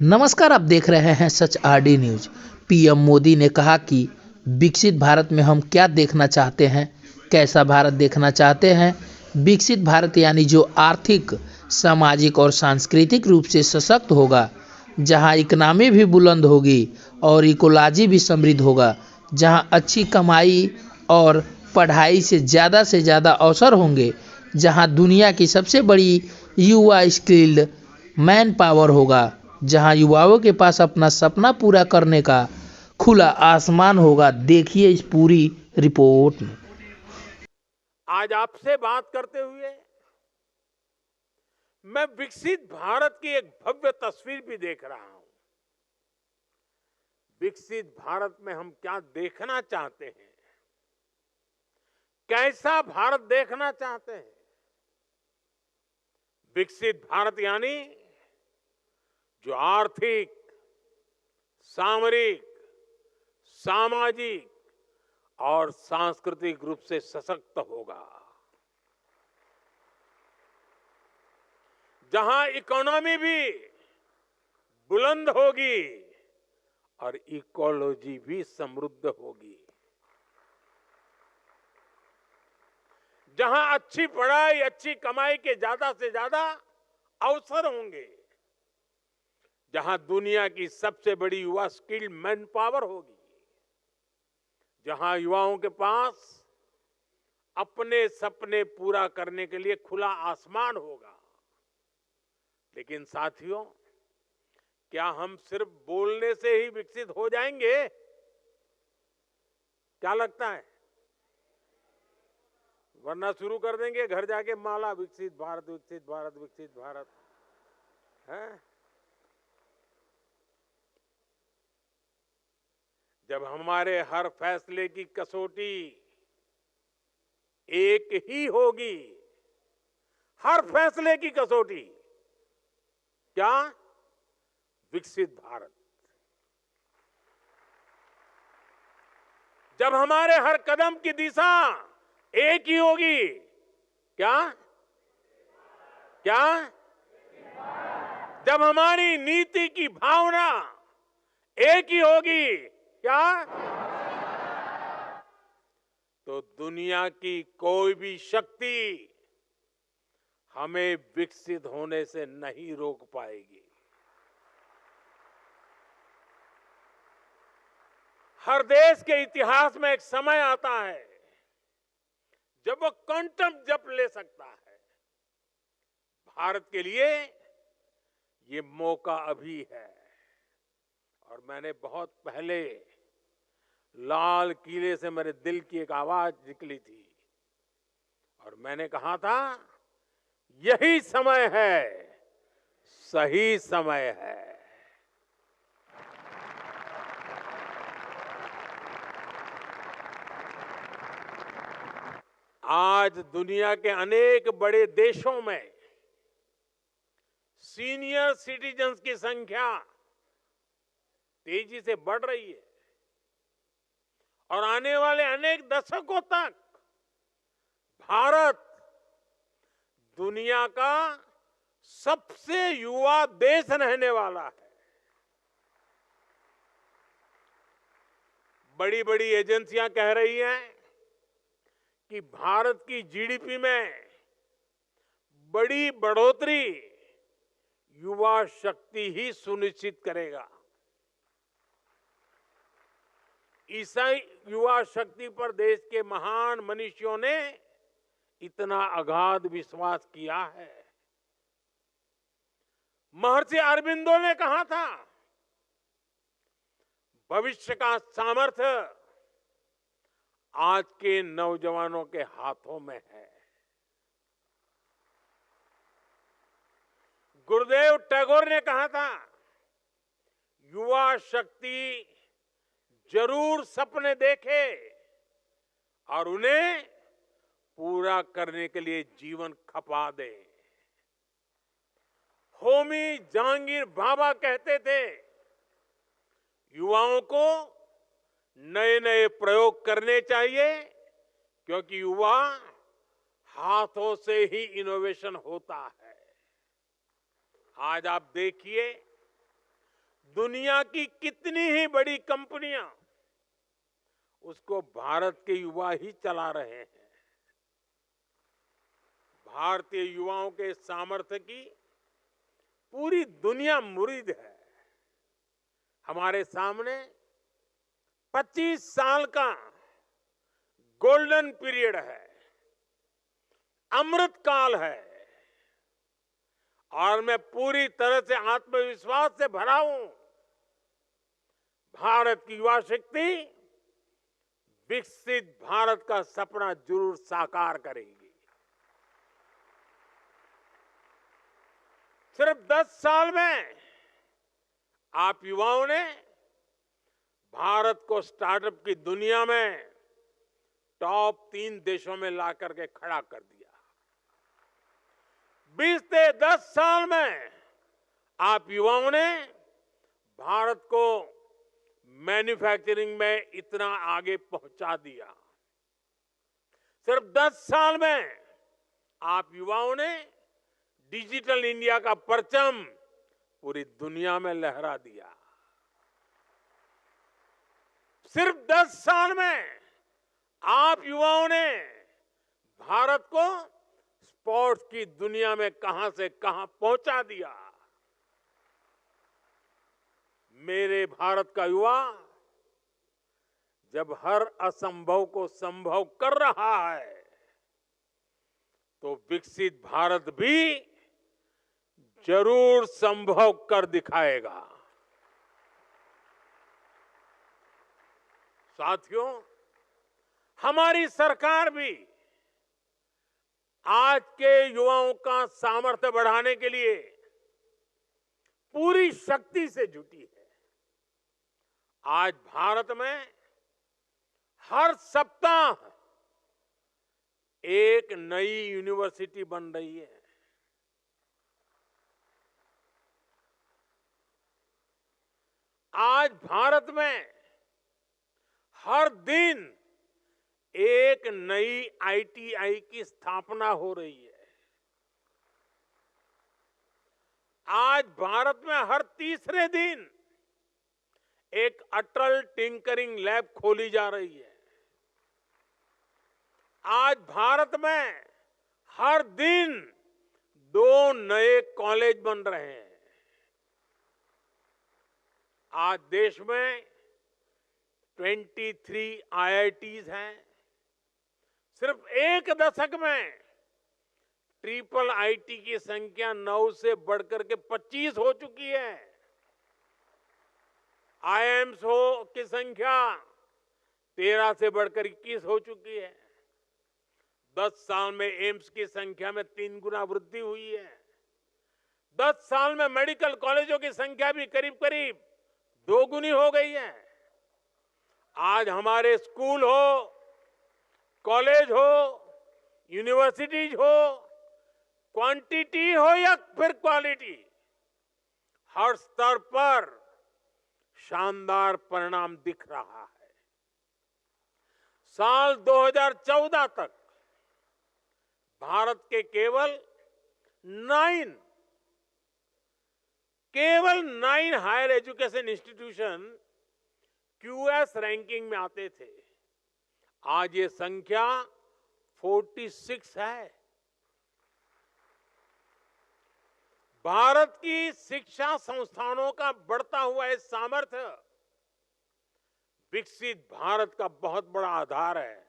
नमस्कार, आप देख रहे हैं सच आरडी न्यूज। पीएम मोदी ने कहा कि विकसित भारत में हम क्या देखना चाहते हैं, कैसा भारत देखना चाहते हैं। विकसित भारत यानी जो आर्थिक, सामाजिक और सांस्कृतिक रूप से सशक्त होगा, जहां इकनॉमी भी बुलंद होगी और इकोलॉजी भी समृद्ध होगा, जहां अच्छी कमाई और पढ़ाई से ज़्यादा अवसर होंगे, जहां दुनिया की सबसे बड़ी युवा स्किल्ड मैन पावर होगा, जहां युवाओं के पास अपना सपना पूरा करने का खुला आसमान होगा। देखिए इस पूरी रिपोर्ट में। आज आपसे बात करते हुए मैं विकसित भारत की एक भव्य तस्वीर भी देख रहा हूं। विकसित भारत में हम क्या देखना चाहते हैं, कैसा भारत देखना चाहते हैं। विकसित भारत यानी जो आर्थिक, सामरिक, सामाजिक और सांस्कृतिक रूप से सशक्त होगा, जहां इकोनॉमी भी बुलंद होगी और इकोलॉजी भी समृद्ध होगी, जहां अच्छी पढ़ाई, अच्छी कमाई के ज्यादा से ज्यादा अवसर होंगे, जहां दुनिया की सबसे बड़ी युवा स्किल्ड मैन पावर होगी, जहां युवाओं के पास अपने सपने पूरा करने के लिए खुला आसमान होगा। लेकिन साथियों, क्या हम सिर्फ बोलने से ही विकसित हो जाएंगे? क्या लगता है? वरना शुरू कर देंगे घर जाके माला, विकसित भारत, विकसित भारत, विकसित भारत है। जब हमारे हर फैसले की कसौटी एक ही होगी, हर फैसले की कसौटी क्या? विकसित भारत। जब हमारे हर कदम की दिशा एक ही होगी, क्या क्या? जब हमारी नीति की भावना एक ही होगी, क्या? तो दुनिया की कोई भी शक्ति हमें विकसित होने से नहीं रोक पाएगी। हर देश के इतिहास में एक समय आता है जब वो क्वांटम जंप ले सकता है। भारत के लिए ये मौका अभी है। और मैंने बहुत पहले लाल किले से मेरे दिल की एक आवाज निकली थी और मैंने कहा था, यही समय है, सही समय है। आज दुनिया के अनेक बड़े देशों में सीनियर सिटीजन्स की संख्या तेजी से बढ़ रही है और आने वाले अनेक दशकों तक भारत दुनिया का सबसे युवा देश रहने वाला है। बड़ी बड़ी एजेंसियां कह रही हैं कि भारत की जीडीपी में बड़ी बढ़ोतरी युवा शक्ति ही सुनिश्चित करेगा। इसी युवा शक्ति पर देश के महान मनीषियों ने इतना अगाध विश्वास किया है। महर्षि अरबिंदो ने कहा था, भविष्य का सामर्थ्य आज के नौजवानों के हाथों में है। गुरुदेव टैगोर ने कहा था, युवा शक्ति जरूर सपने देखे और उन्हें पूरा करने के लिए जीवन खपा दे। होमी जहांगीर भाभा कहते थे, युवाओं को नए नए प्रयोग करने चाहिए क्योंकि युवा हाथों से ही इनोवेशन होता है। आज आप देखिए, दुनिया की कितनी ही बड़ी कंपनियां उसको भारत के युवा ही चला रहे हैं। भारतीय युवाओं के सामर्थ्य की पूरी दुनिया मुरीद है। हमारे सामने 25 साल का गोल्डन पीरियड है, अमृत काल है, और मैं पूरी तरह से आत्मविश्वास से भरा हूं। भारत की युवा शक्ति विकसित भारत का सपना जरूर साकार करेगी। सिर्फ 10 साल में आप युवाओं ने भारत को स्टार्टअप की दुनिया में टॉप 3 देशों में ला करके खड़ा कर दिया। 20 से 10 साल में आप युवाओं ने भारत को मैन्युफैक्चरिंग में इतना आगे पहुंचा दिया। सिर्फ 10 साल में आप युवाओं ने डिजिटल इंडिया का परचम पूरी दुनिया में लहरा दिया। सिर्फ 10 साल में आप युवाओं ने भारत को स्पोर्ट्स की दुनिया में कहां से कहां पहुंचा दिया। मेरे भारत का युवा जब हर असंभव को संभव कर रहा है तो विकसित भारत भी जरूर संभव कर दिखाएगा। साथियों, हमारी सरकार भी आज के युवाओं का सामर्थ्य बढ़ाने के लिए पूरी शक्ति से जुटी है। आज भारत में हर सप्ताह एक नई यूनिवर्सिटी बन रही है। आज भारत में हर दिन एक नई आईटीआई की स्थापना हो रही है। आज भारत में हर तीसरे दिन एक अटल टिंकरिंग लैब खोली जा रही है। आज भारत में हर दिन 2 नए कॉलेज बन रहे हैं। आज देश में 23 आईआईटीज हैं। सिर्फ एक दशक में ट्रिपल आईटी की संख्या 9 से बढ़कर के 25 हो चुकी है। आईआईएम्स की संख्या 13 से बढ़कर 21 हो चुकी है। 10 साल में एम्स की संख्या में 3 गुना वृद्धि हुई है। 10 साल में मेडिकल कॉलेजों की संख्या भी करीब करीब 2 गुनी हो गई है। आज हमारे स्कूल हो, कॉलेज हो, यूनिवर्सिटीज हो, क्वांटिटी हो या फिर क्वालिटी, हर स्तर पर शानदार परिणाम दिख रहा है। साल 2014 तक भारत के केवल 9 higher education institution QS ranking में आते थे। आज ये संख्या 46 है। भारत की शिक्षा संस्थानों का बढ़ता हुआ ये सामर्थ्य विकसित भारत का बहुत बड़ा आधार है।